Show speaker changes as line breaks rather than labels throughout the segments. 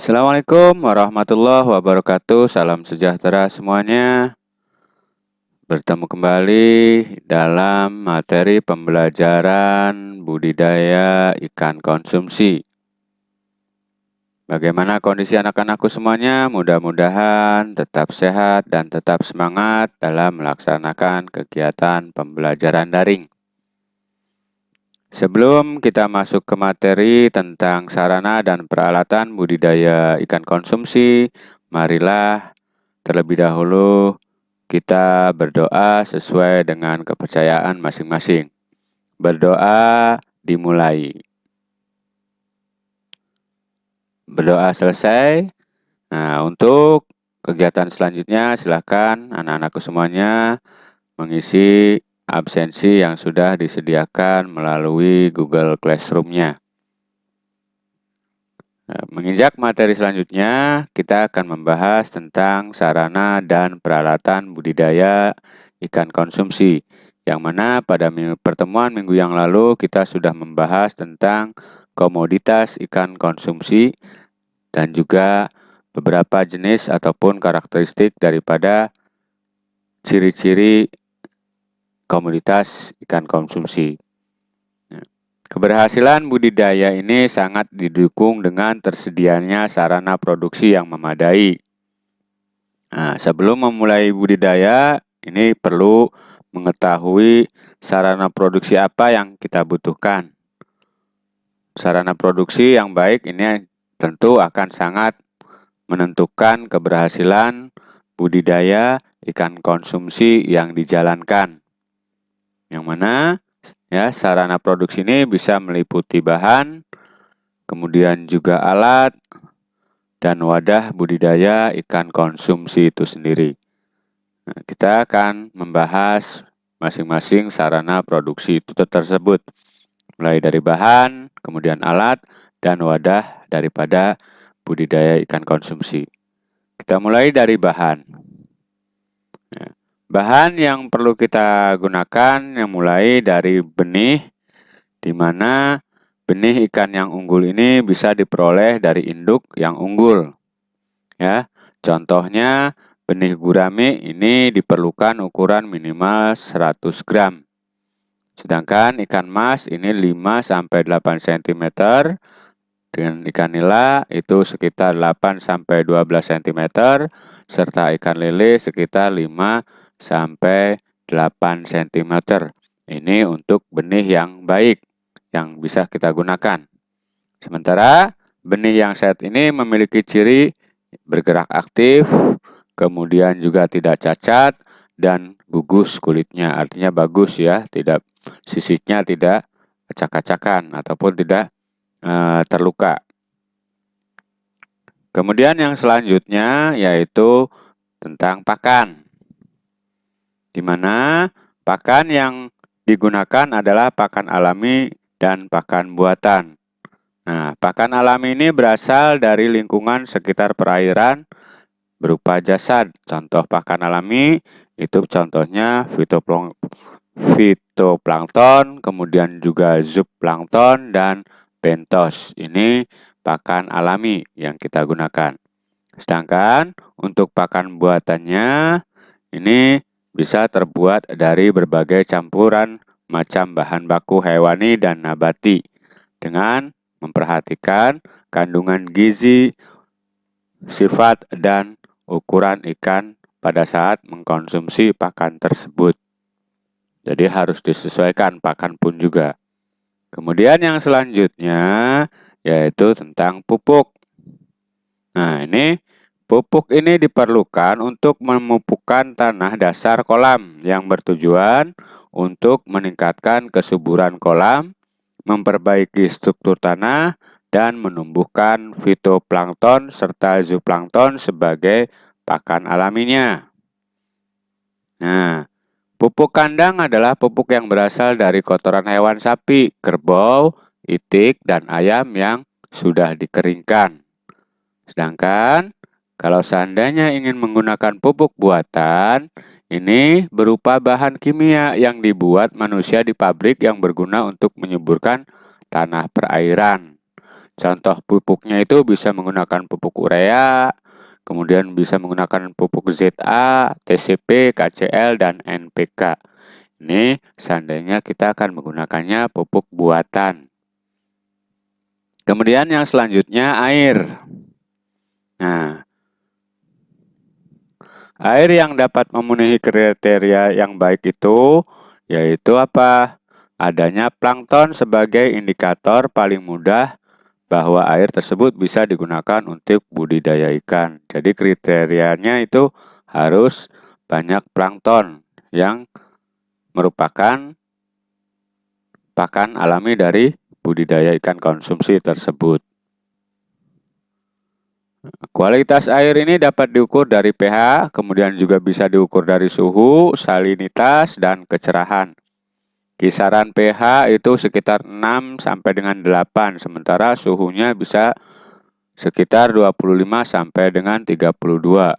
Assalamualaikum warahmatullahi wabarakatuh. Salam sejahtera semuanya. Bertemu kembali dalam materi pembelajaran budidaya ikan konsumsi. Bagaimana kondisi anak-anakku semuanya? Mudah-mudahan tetap sehat dan tetap semangat dalam melaksanakan kegiatan pembelajaran daring. Sebelum kita masuk ke materi tentang sarana dan peralatan budidaya ikan konsumsi, marilah terlebih dahulu kita berdoa sesuai dengan kepercayaan masing-masing. Berdoa dimulai. Berdoa selesai. Nah, untuk kegiatan selanjutnya silakan anak-anakku semuanya mengisi absensi yang sudah disediakan melalui Google Classroom-nya. Menginjak materi selanjutnya, kita akan membahas tentang sarana dan peralatan budidaya ikan konsumsi. Yang mana pada pertemuan minggu yang lalu kita sudah membahas tentang komoditas ikan konsumsi dan juga beberapa jenis ataupun karakteristik daripada ciri-ciri komoditas ikan konsumsi. Keberhasilan budidaya ini sangat didukung dengan tersedianya sarana produksi yang memadai. Nah, sebelum memulai budidaya, ini perlu mengetahui sarana produksi apa yang kita butuhkan. Sarana produksi yang baik ini tentu akan sangat menentukan keberhasilan budidaya ikan konsumsi yang dijalankan. Yang mana ya, sarana produksi ini bisa meliputi bahan, kemudian juga alat, dan wadah budidaya ikan konsumsi itu sendiri. Nah, kita akan membahas masing-masing sarana produksi itu tersebut. Mulai dari bahan, kemudian alat, dan wadah daripada budidaya ikan konsumsi. Kita mulai dari bahan. Bahan yang perlu kita gunakan yang mulai dari benih, di mana benih ikan yang unggul ini bisa diperoleh dari induk yang unggul. Ya, contohnya benih gurame ini diperlukan ukuran minimal 100 gram. Sedangkan ikan mas ini 5-8 cm. Dengan ikan nila itu sekitar 8-12 cm. Serta ikan lele sekitar 5-8 cm. Ini untuk benih yang baik yang bisa kita gunakan. Sementara benih yang sehat ini memiliki ciri bergerak aktif, kemudian juga tidak cacat dan gugus kulitnya. Artinya bagus ya, tidak sisiknya tidak acak-acakan ataupun tidak terluka. Kemudian yang selanjutnya yaitu tentang pakan. Di mana pakan yang digunakan adalah pakan alami dan pakan buatan. Nah, pakan alami ini berasal dari lingkungan sekitar perairan berupa jasad. Contoh pakan alami itu contohnya fitoplankton, kemudian juga zooplankton dan bentos. Ini pakan alami yang kita gunakan. Sedangkan untuk pakan buatannya ini bisa terbuat dari berbagai campuran macam bahan baku hewani dan nabati dengan memperhatikan kandungan gizi, sifat, dan ukuran ikan pada saat mengkonsumsi pakan tersebut. Jadi harus disesuaikan pakan pun juga. Kemudian yang selanjutnya yaitu tentang pupuk. Nah, ini pupuk ini diperlukan untuk memupukkan tanah dasar kolam yang bertujuan untuk meningkatkan kesuburan kolam, memperbaiki struktur tanah, dan menumbuhkan fitoplankton serta zooplankton sebagai pakan alaminya. Nah, pupuk kandang adalah pupuk yang berasal dari kotoran hewan sapi, kerbau, itik, dan ayam yang sudah dikeringkan. Sedangkan kalau seandainya ingin menggunakan pupuk buatan, ini berupa bahan kimia yang dibuat manusia di pabrik yang berguna untuk menyuburkan tanah perairan. Contoh pupuknya itu bisa menggunakan pupuk urea, kemudian bisa menggunakan pupuk ZA, TCP, KCL, dan NPK. Ini seandainya kita akan menggunakannya pupuk buatan. Kemudian yang selanjutnya air. Nah, air yang dapat memenuhi kriteria yang baik itu yaitu apa? Adanya plankton sebagai indikator paling mudah bahwa air tersebut bisa digunakan untuk budidaya ikan. Jadi kriterianya itu harus banyak plankton yang merupakan pakan alami dari budidaya ikan konsumsi tersebut. Kualitas air ini dapat diukur dari pH, kemudian juga bisa diukur dari suhu, salinitas, dan kecerahan. Kisaran pH itu sekitar 6 sampai dengan 8, sementara suhunya bisa sekitar 25 sampai dengan 32.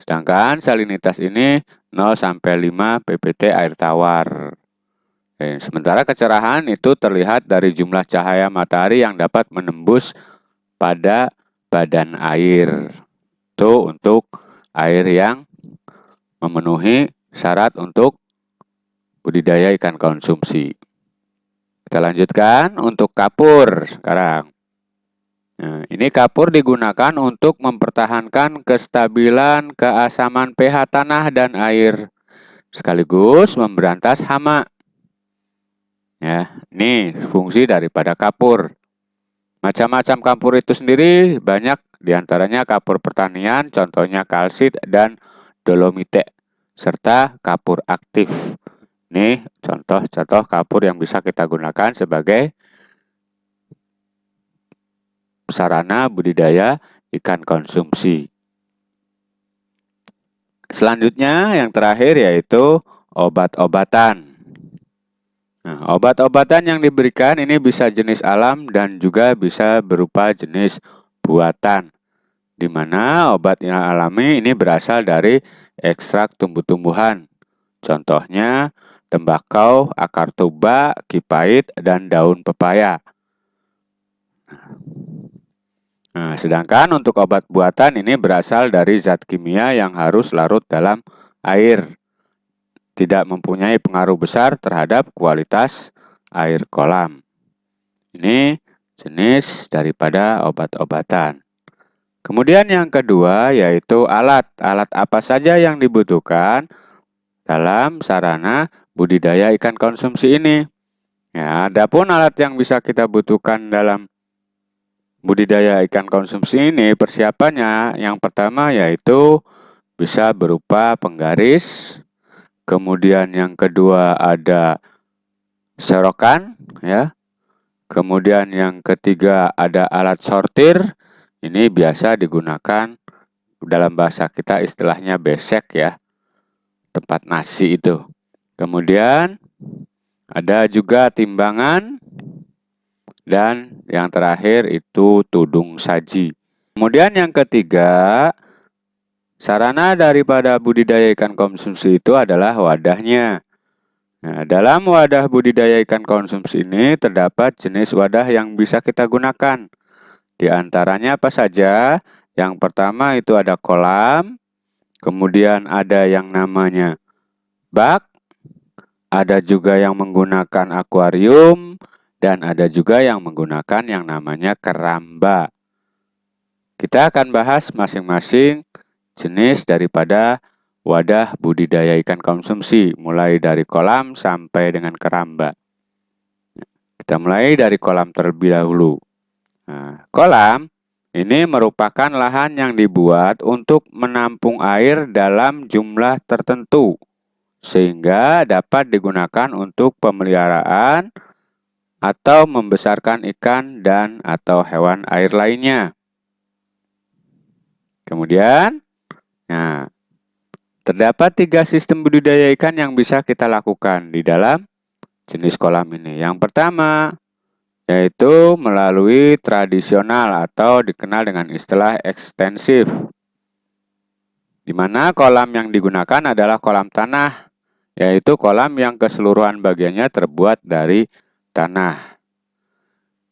Sedangkan salinitas ini 0 sampai 5 ppt air tawar. Sementara kecerahan itu terlihat dari jumlah cahaya matahari yang dapat menembus pada badan air. Itu untuk air yang memenuhi syarat untuk budidaya ikan konsumsi. Kita lanjutkan untuk kapur sekarang. Nah, ini kapur digunakan untuk mempertahankan kestabilan keasaman pH tanah dan air, sekaligus memberantas hama. Ya, ini fungsi daripada kapur. Macam-macam kapur itu sendiri banyak, diantaranya kapur pertanian, contohnya kalsit dan dolomite, serta kapur aktif. Ini contoh-contoh kapur yang bisa kita gunakan sebagai sarana budidaya ikan konsumsi. Selanjutnya yang terakhir yaitu obat-obatan. Nah, obat-obatan yang diberikan ini bisa jenis alam dan juga bisa berupa jenis buatan, di mana obat yang alami ini berasal dari ekstrak tumbuh-tumbuhan. Contohnya tembakau, akar tuba, kipait, dan daun pepaya. Nah, sedangkan untuk obat buatan ini berasal dari zat kimia yang harus larut dalam air. Tidak mempunyai pengaruh besar terhadap kualitas air kolam. Ini jenis daripada obat-obatan. Kemudian yang kedua yaitu alat. Alat apa saja yang dibutuhkan dalam sarana budidaya ikan konsumsi ini? Ya, adapun alat yang bisa kita butuhkan dalam budidaya ikan konsumsi ini, persiapannya yang pertama yaitu bisa berupa penggaris. Kemudian yang kedua ada serokan, ya. Kemudian yang ketiga ada alat sortir. Ini biasa digunakan dalam bahasa kita istilahnya besek, ya. Tempat nasi itu. Kemudian ada juga timbangan dan yang terakhir itu tudung saji. Kemudian yang ketiga, sarana daripada budidaya ikan konsumsi itu adalah wadahnya. Nah, dalam wadah budidaya ikan konsumsi ini terdapat jenis wadah yang bisa kita gunakan. Di antaranya apa saja? Yang pertama itu ada kolam, kemudian ada yang namanya bak, ada juga yang menggunakan akuarium, dan ada juga yang menggunakan yang namanya keramba. Kita akan bahas masing-masing jenis daripada wadah budidaya ikan konsumsi, mulai dari kolam sampai dengan keramba. Kita mulai dari kolam terlebih dahulu. Nah, kolam ini merupakan lahan yang dibuat untuk menampung air dalam jumlah tertentu, sehingga dapat digunakan untuk pemeliharaan atau membesarkan ikan dan atau hewan air lainnya. Kemudian, nah, terdapat 3 sistem budidaya ikan yang bisa kita lakukan di dalam jenis kolam ini. Yang pertama, yaitu melalui tradisional atau dikenal dengan istilah ekstensif, di mana kolam yang digunakan adalah kolam tanah, yaitu kolam yang keseluruhan bagiannya terbuat dari tanah.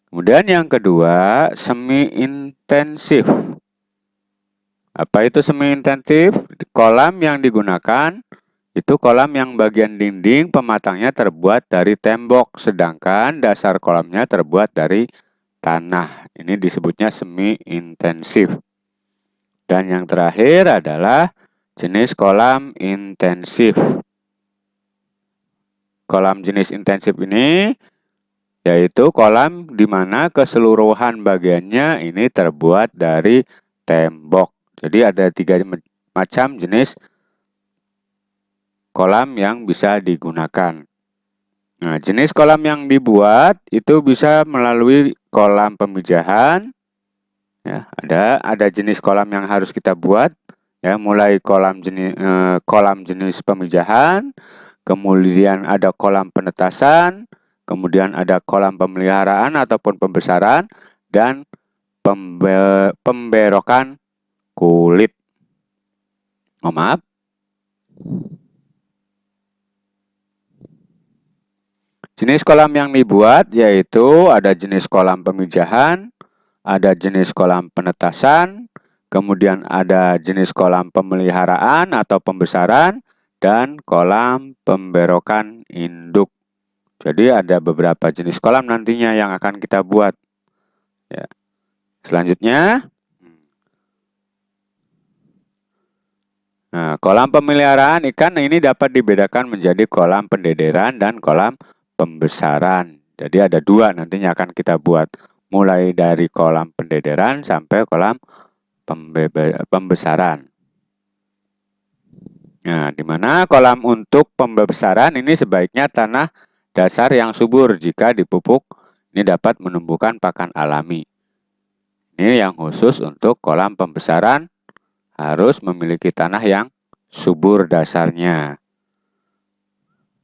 Kemudian yang kedua, semi intensif. Apa itu semi intensif? Kolam yang digunakan itu kolam yang bagian dinding pematangnya terbuat dari tembok, sedangkan dasar kolamnya terbuat dari tanah. Ini disebutnya semi intensif. Dan yang terakhir adalah jenis kolam intensif. Kolam jenis intensif ini yaitu kolam di mana keseluruhan bagiannya ini terbuat dari tembok. Jadi ada 3 macam jenis kolam yang bisa digunakan. Nah, jenis kolam yang dibuat itu bisa melalui kolam pemijahan. Ya, ada jenis kolam yang harus kita buat, ya, mulai kolam jenis pemijahan, kemudian ada kolam penetasan, kemudian ada kolam pemeliharaan ataupun pembesaran, dan pemberokan kulit. Oh, maaf. Jenis kolam yang dibuat yaitu ada jenis kolam pemijahan, ada jenis kolam penetasan, kemudian ada jenis kolam pemeliharaan atau pembesaran, dan kolam pemberokan induk. Jadi ada beberapa jenis kolam nantinya yang akan kita buat. Ya. Selanjutnya, nah, kolam pemeliharaan ikan ini dapat dibedakan menjadi kolam pendederan dan kolam pembesaran. Jadi ada 2 nantinya akan kita buat. Mulai dari kolam pendederan sampai kolam pembesaran. Nah, di mana kolam untuk pembesaran ini sebaiknya tanah dasar yang subur. Jika dipupuk, ini dapat menumbuhkan pakan alami. Ini yang khusus untuk kolam pembesaran, harus memiliki tanah yang subur dasarnya.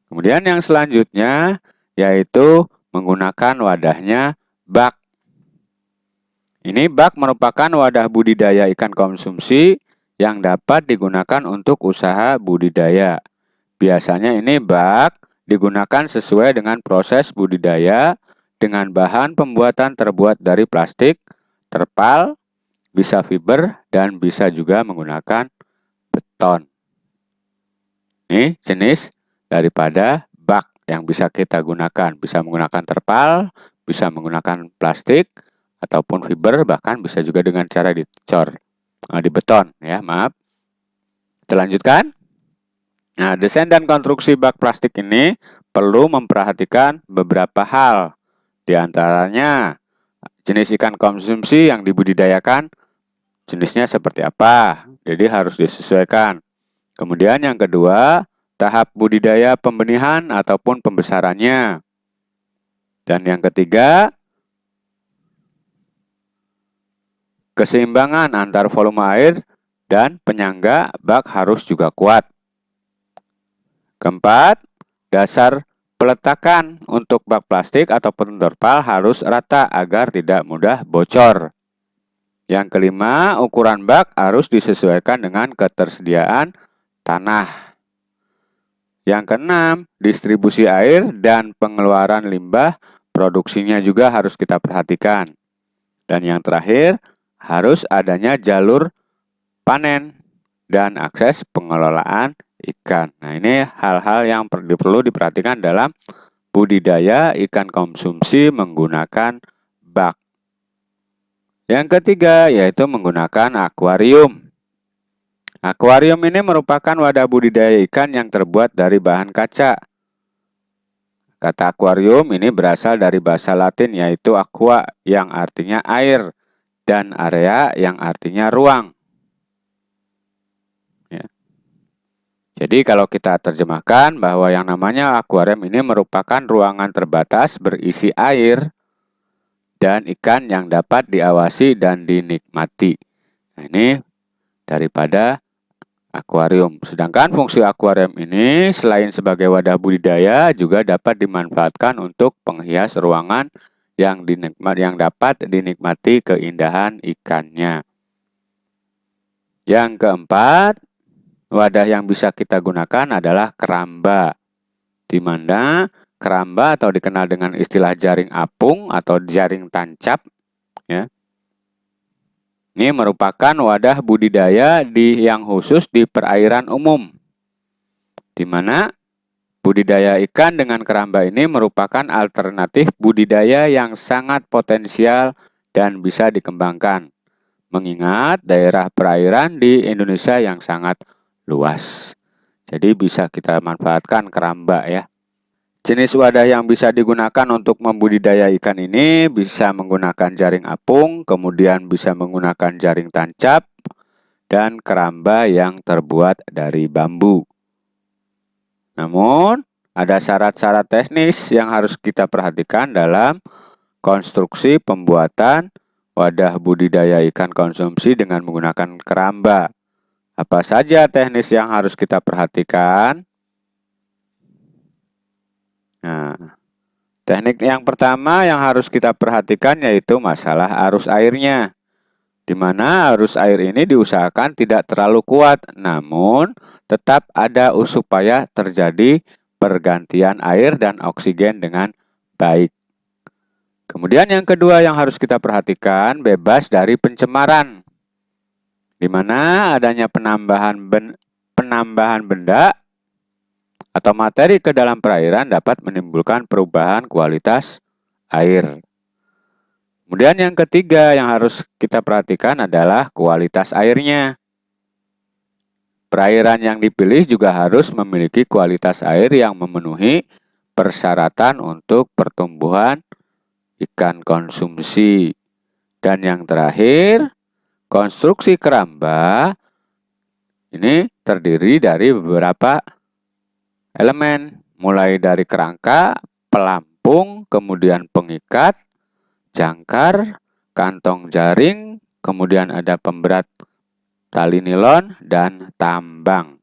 Kemudian yang selanjutnya yaitu menggunakan wadahnya bak. Ini bak merupakan wadah budidaya ikan konsumsi yang dapat digunakan untuk usaha budidaya. Biasanya ini bak digunakan sesuai dengan proses budidaya dengan bahan pembuatan terbuat dari plastik, terpal, bisa fiber, dan bisa juga menggunakan beton. Ini jenis daripada bak yang bisa kita gunakan. Bisa menggunakan terpal, bisa menggunakan plastik, ataupun fiber, bahkan bisa juga dengan cara dicor, di beton, ya, maaf. Kita lanjutkan. Nah, desain dan konstruksi bak plastik ini perlu memperhatikan beberapa hal. Di antaranya, jenis ikan konsumsi yang dibudidayakan, jenisnya seperti apa. Jadi harus disesuaikan. Kemudian yang kedua, tahap budidaya pembenihan ataupun pembesarannya. Dan yang ketiga, keseimbangan antar volume air dan penyangga bak harus juga kuat. Keempat, dasar peletakan untuk bak plastik ataupun terpal harus rata agar tidak mudah bocor. Yang kelima, ukuran bak harus disesuaikan dengan ketersediaan tanah. Yang keenam, distribusi air dan pengeluaran limbah produksinya juga harus kita perhatikan. Dan yang terakhir, harus adanya jalur panen dan akses pengelolaan ikan. Nah, ini hal-hal yang perlu diperhatikan dalam budidaya ikan konsumsi menggunakan bak. Yang ketiga, yaitu menggunakan akuarium. Akuarium ini merupakan wadah budidaya ikan yang terbuat dari bahan kaca. Kata akuarium ini berasal dari bahasa Latin yaitu aqua yang artinya air dan area yang artinya ruang. Ya. Jadi kalau kita terjemahkan bahwa yang namanya akuarium ini merupakan ruangan terbatas berisi air dan ikan yang dapat diawasi dan dinikmati. Nah, ini daripada akuarium. Sedangkan fungsi akuarium ini selain sebagai wadah budidaya juga dapat dimanfaatkan untuk penghias ruangan yang dapat dinikmati keindahan ikannya. Yang keempat, wadah yang bisa kita gunakan adalah keramba. Di mana keramba atau dikenal dengan istilah jaring apung atau jaring tancap, ya. Ini merupakan wadah budidaya yang khusus di perairan umum, di mana budidaya ikan dengan keramba ini merupakan alternatif budidaya yang sangat potensial dan bisa dikembangkan, mengingat daerah perairan di Indonesia yang sangat luas. Jadi bisa kita manfaatkan keramba ya. Jenis wadah yang bisa digunakan untuk membudidaya ikan ini bisa menggunakan jaring apung, kemudian bisa menggunakan jaring tancap, dan keramba yang terbuat dari bambu. Namun, ada syarat-syarat teknis yang harus kita perhatikan dalam konstruksi pembuatan wadah budidaya ikan konsumsi dengan menggunakan keramba. Apa saja teknis yang harus kita perhatikan? Nah, teknik yang pertama yang harus kita perhatikan yaitu masalah arus airnya, di mana arus air ini diusahakan tidak terlalu kuat, namun tetap ada supaya terjadi pergantian air dan oksigen dengan baik. Kemudian yang kedua yang harus kita perhatikan, bebas dari pencemaran, di mana adanya penambahan benda atau materi ke dalam perairan dapat menimbulkan perubahan kualitas air. Kemudian yang ketiga yang harus kita perhatikan adalah kualitas airnya. Perairan yang dipilih juga harus memiliki kualitas air yang memenuhi persyaratan untuk pertumbuhan ikan konsumsi. Dan yang terakhir, konstruksi keramba ini terdiri dari beberapa elemen, mulai dari kerangka, pelampung, kemudian pengikat, jangkar, kantong jaring, kemudian ada pemberat tali nilon, dan tambang.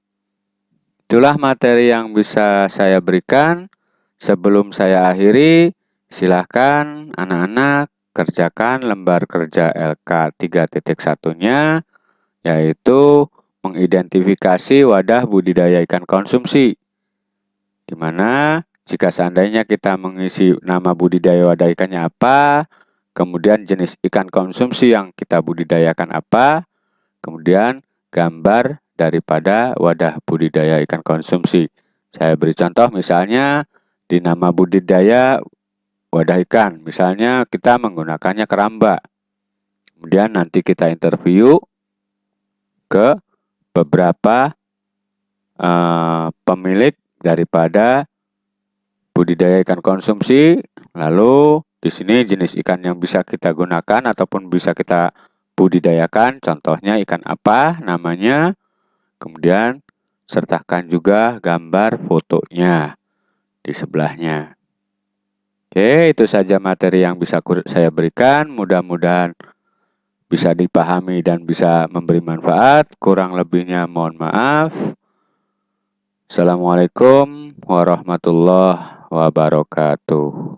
Itulah materi yang bisa saya berikan. Sebelum saya akhiri, silakan anak-anak kerjakan lembar kerja LK 3.1-nya, yaitu mengidentifikasi wadah budidaya ikan konsumsi. Di mana jika seandainya kita mengisi nama budidaya wadah ikannya apa, kemudian jenis ikan konsumsi yang kita budidayakan apa, kemudian gambar daripada wadah budidaya ikan konsumsi. Saya beri contoh misalnya di nama budidaya wadah ikan, misalnya kita menggunakannya keramba. Kemudian nanti kita interview ke beberapa pemilik daripada budidaya ikan konsumsi, lalu di sini jenis ikan yang bisa kita gunakan ataupun bisa kita budidayakan, contohnya ikan apa namanya, kemudian sertakan juga gambar fotonya di sebelahnya. Oke, itu saja materi yang bisa saya berikan, mudah-mudahan bisa dipahami dan bisa memberi manfaat, kurang lebihnya mohon maaf. Assalamualaikum warahmatullahi wabarakatuh.